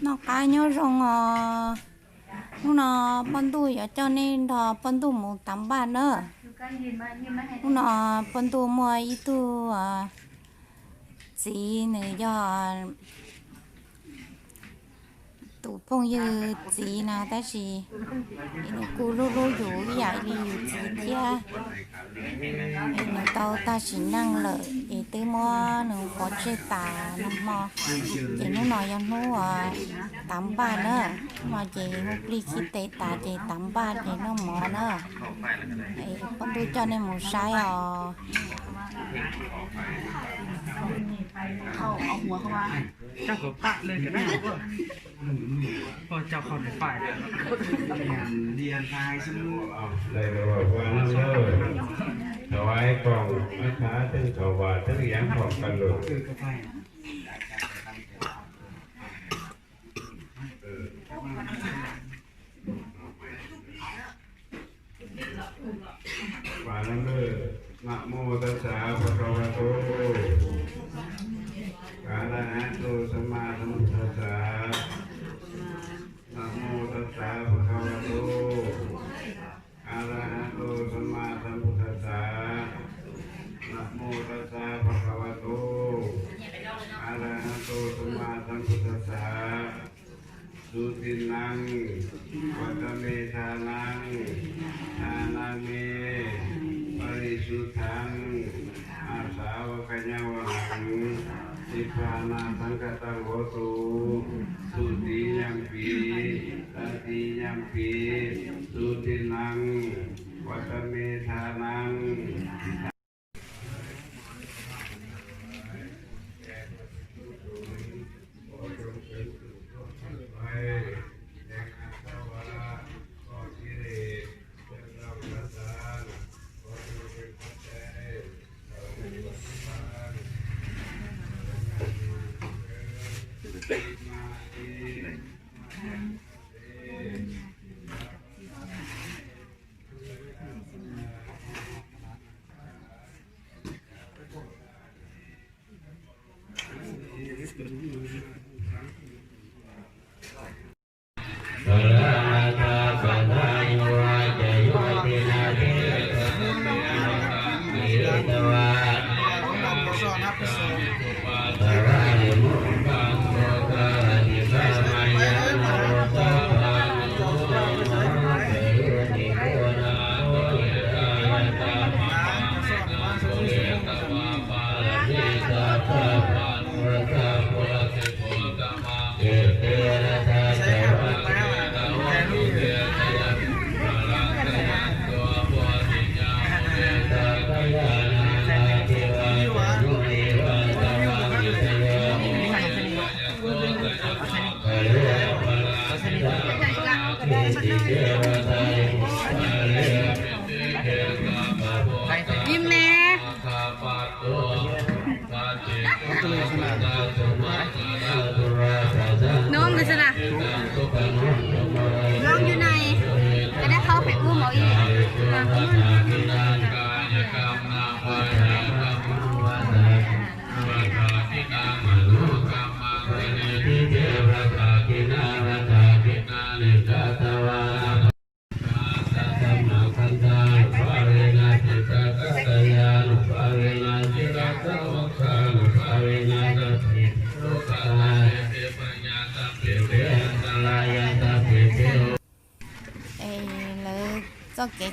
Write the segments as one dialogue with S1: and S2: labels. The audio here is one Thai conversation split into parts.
S1: nó cá nhớ rong lúc nó bận tuổi ở cho nên thọ bận tuổi một tám ba nữa lúc nó bận tuổi mua ít tu gì nữa do tụ phong như gì nào ta chỉ cô lô lô dụ vậy đi gì kia nó tao ta chỉ năng lợi để tới mua nó có chơi tà nó mò chỉ nó nói cho nó tắm ba nữa mà chỉ một ly khi tê tà chỉ tắm ba thì nó mò nữa con tôi cho nên một sai
S2: เอาหัวเข้ามาเจ้าก็ปะเลยก็ได้พอเจ้าเข้าในฝ่ายเรียนทายสมุ
S3: เลยบอกว่านั่นเลยถวายกล่องนะคะถึงถวายถึงยังของกันเลยว่านั่นเลยนะโมตัสสะภะคะวะโตอะระหะโตสัมมาสัมพุทธัสสะนะโมตัสสะภะคะวะโตอะระหะโตสัมมาสัมพุทธัสสะนะโมตัสสะภะคะวะโตอะระหะโตสัมมาสัมพุทธัสสะสุตินังวัตเมธานังทานามิปริสุทธังอาสาวะกัญญาวังสิปานาสังกตังโหตุสุติยัมปีสันติยัมปีสุตินังวัตเมธานัง
S1: ยิ้มแน่น้องดูสินะน้องอยู่ไหนจะได้เข้าไปอุ้มเอาอีก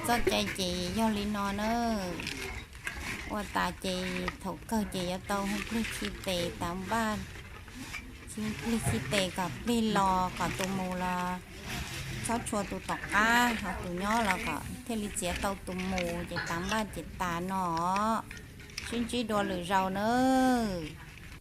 S1: cho chạy chị do lý nó nữa qua ta chị thuộc cơ chị ở tàu không biết khi tệ tám ba khi tệ gặp đi lò cả tụ mù là cháu chùa tụ tọc cá hoặc tụ nhỏ là cả thế lý chế tàu tụ mù chị tám ba chị tà nó xin chỉ đồ lửa rau nữa